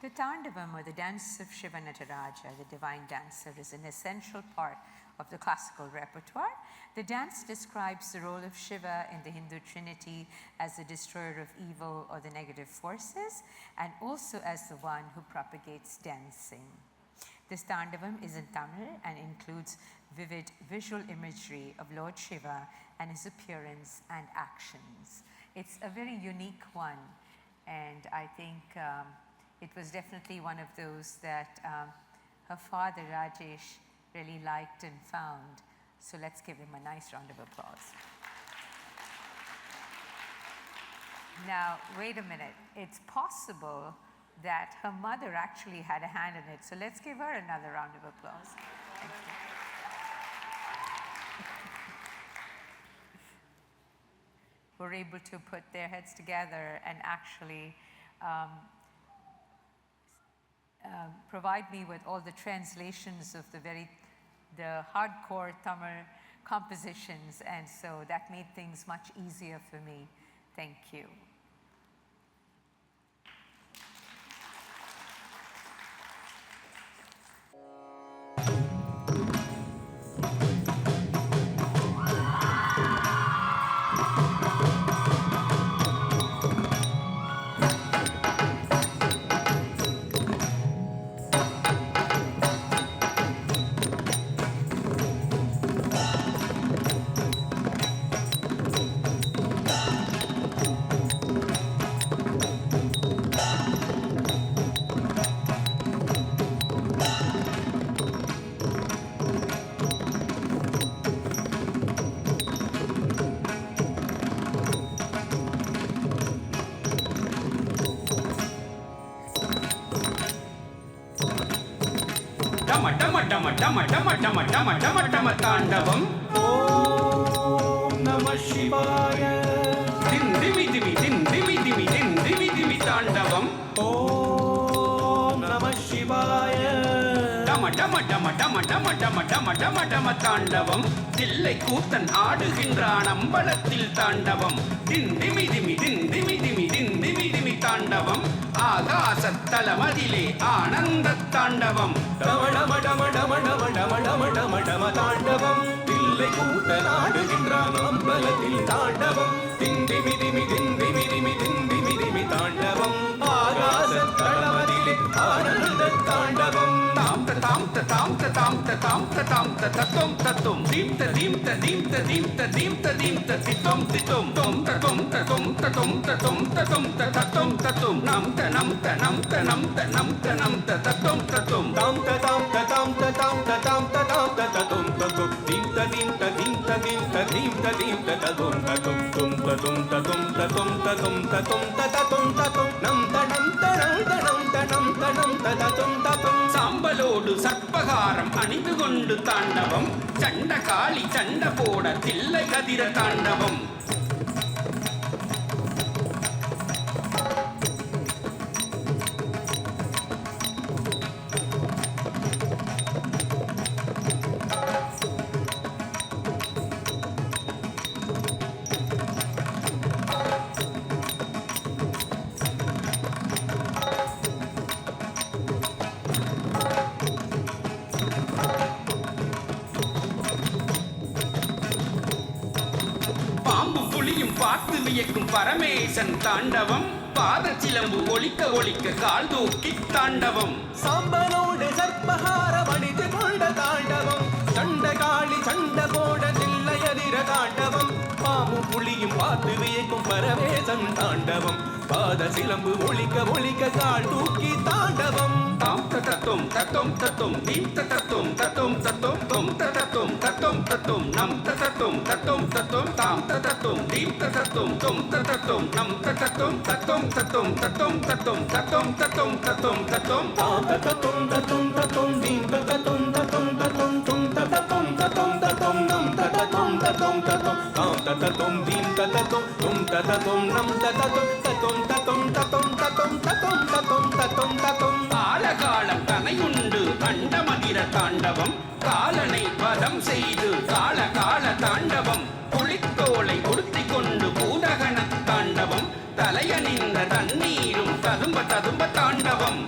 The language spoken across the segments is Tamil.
The Tandavam, or the dance of Shiva Nataraja, the divine dancer, is an essential part of the classical repertoire. The dance describes the role of Shiva in the Hindu trinity as the destroyer of evil or the negative forces, and also as the one who propagates dancing. This Tandavam is in Tamil and includes vivid visual imagery of Lord Shiva and his appearance and actions. It's a very unique one, and I think it was definitely one of those that her father, Rajesh, really liked and found. So let's give him a nice round of applause. Now, wait a minute. It's possible that her mother actually had a hand in it. So let's give her another round of applause. Thank you. Were able to put their heads together and actually provide me with all the translations of the hardcore Tamil compositions, and so that made things much easier for me. Thank you. டம தாண்டவம். ஓம் நம சிவாய. திமி திமி திமி திமி திமி திமி தாண்டவம். ஓம் நம சிவாய. டம டம டம டம டம டம டம டம டம தாண்டவம். தில்லை கூத்தன் ஆடுகின்றான் அம்பலத்தில் தாண்டவம். திமி திமி திமி திமி திமி திமி தாண்டவம். ஆகாசத்தலமதிலே ஆனந்த தாண்டவம். டம டம டம டம டம டம டம டம தாண்டவம். தில்லை கூத்தன் ஆடுகின்றான் அம்பலத்தில் தாண்டவம். திமி திமி திமி திமி திமி திமி தாண்டவம். ஆகாசத்தலமதிலே ஆனந்த தாண்டவம். தாம் தாம் தாம் தாம் தாம் தாம் தத்தும் தத்தும் தீம் தீம் தீம் தீம் தீம் தீம் தித்தும் தித்தும் தொம் தத்தும் தத்தும் தத்தும் தத்தும் தத்தும் தத்தும் தத்தும் நம் தனம் தனம் தனம் தனம் தனம் தத்தும் தத்தும் தாம் தாம் தாம் தாம் தாம் தாம் தத்தும் தத்தும் தீம் தீம் தீம் தீம் தீம் தீம் தத்தும் தத்தும் தும் தத்தும் தத்தும் தத்தும் தத்தும் தத்தும் தத்தும் தத்தும் நம் தனம் தனம் தனம் தனம் தனம் தத்தும் தத்தும். சாம்பலோடு சர்ப்பகாரம் அணிந்து கொண்டு தாண்டவம். சண்ட காளி சண்ட போட தில்லை கதிர தாண்டவம். பார்த்து வியக்கும் பரமேசன் தாண்டவம். பாத சிலம்பு ஒலிக்க ஒலிக்க கால் தூக்கி தாண்டவம். சாம்பலோடு சர்ப்பகாரம் அணிந்து கொண்ட தாண்டவம். சண்ட காளி சண்ட போட தில்லை அதிர தாண்டவம். பாம்பும் புலியும் பார்த்து வியக்கும் பரமேசன் தாண்டவம். பாத சிலம்பு ஒலிக்க ஒலிக்க கால் தூக்கி தாண்டவம். தாம் தத்தும் தத்தும் தத்தும் தீம் தத்தும் தத்தும் தத்தும் தொம் தத்தும் தத்தும் தத்தும் நம் தத்தும் தத்தும் தத்தும் தாம் தத்தும் தீம் தத்தும் தொம் தத்தும் நம் தத்தும் தத்தும் தத்தும் தத்தும் தத்தும் தத்தும் தத்தும் தத்தும் தத்தும் தாம் தத்தும் தத்தும் தத்தும் தீம் தத்தும் தத்தும் தத்தும் தொம் தத்தும் தத்தும் தத்தும் நம் தத்தும் தத்தும் தத்தும் தாம் தத்தும் தீம் தத்தும் தொம் தத்தும் நம் தத்தும் தத்தும் தத்தும் தத்தும் தத்தும் தத்தும் தத்தும் தத்தும் தத்தும். காலகாலம் தனையுண்டு அண்டமதிர தாண்டவம். காலனை வதம் செய்து கால கால தாண்டவம். புலித்தோலை உடுத்திக் கொண்டு பூதகன தாண்டவம். தலையணிந்த தண்ணீரும் ததும்ப ததும்ப தாண்டவம்.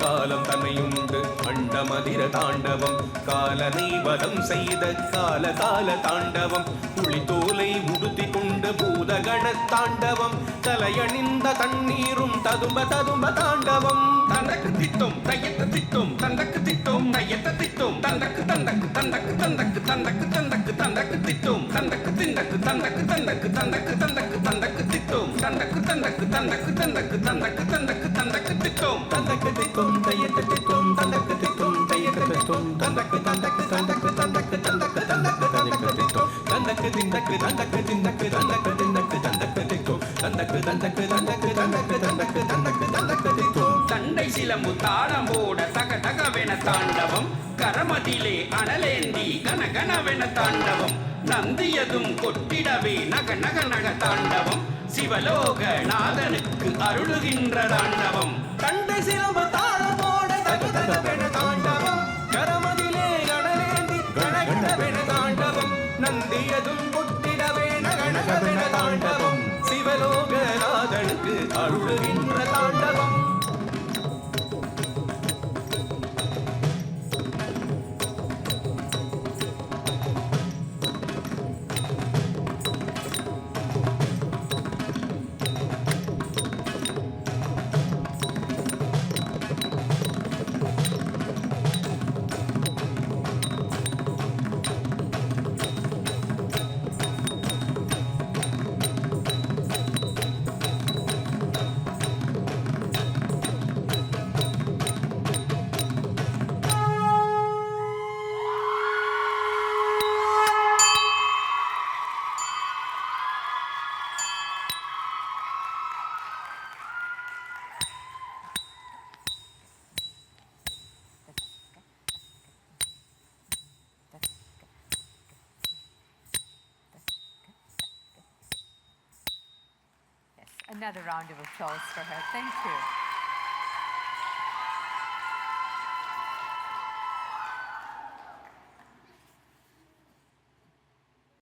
காலம் தன்னையுண்டு அண்டமதிர தாண்டவம் காலனை வதம் செய்த கால கால தாண்டவம் புலித்தோலை உடுத்தி கொண்டு பூதகண தாண்டவம் தலையணிந்த தண்ணீரும் ததும்ப ததும்ப தாண்டவம் தண்டக்கு திட்டும் தையத்த திட்டும் தண்டக்கு திட்டும் தையத்த திட்டும் தண்டக்கு தண்டக்கு தண்டக்கு தண்டக்கு தண்டக்கு தண்டக்கு தண்டக்கு திட்டும் தண்டக்கு திண்டக்கு தண்டக்கு தண்டக்கு தண்டக்கு தண்டக்கு தண்டக்கு திட்டும் தண்டக்கு தண்டக்கு தண்டக்கு தண்டக்கு தண்டக்கு தண்டக்கு தண்டக்கு திட்டும் தண்டக்கு திட்டும் தையத்த திட்டும் தண்டக்கு திட்டும் தையத்த திட்டும் தண்டக்கு தண்டக்கு தண்டக்கு தண்டக்கு தண்டக்கு தண்டக்கு தண்டக்கு திட்டும் தண்டக்கு திண்டக்கு தண்டக்கு திண்டக்கு தண்டக்கு திண்டக்கு தண்டக்கு திட்டும் தண்டக்கு தண்டக்கு தண்டக்கு தண்டக்கு தண்டக்கு தண்டக்கு தண்டக்கு திட்டும் தண்டை சிலம்பு தாளம் போட தக தகவென தாண்டவம் கரமதிலே அனலேந்தி கனகனவென தாண்டவம் நந்தியதும் கொட்டிடவே நக நக நக தாண்டவம் சிவலோக நாதனுக்கு அருளுகின்ற தாண்டவம் தண்டை சிலம்பு தாளம் போட தக தகவென தாண்டவம் கரமதிலே அனலேந்தி கனகனவென தாண்டவம் நந்தியதும் கொட்டிடவே நக நகவென தாண்டவம் சிவலோக நாதனுக்கு அருளுகின்ற தாண்டவம். Another round of applause for her. Thank you.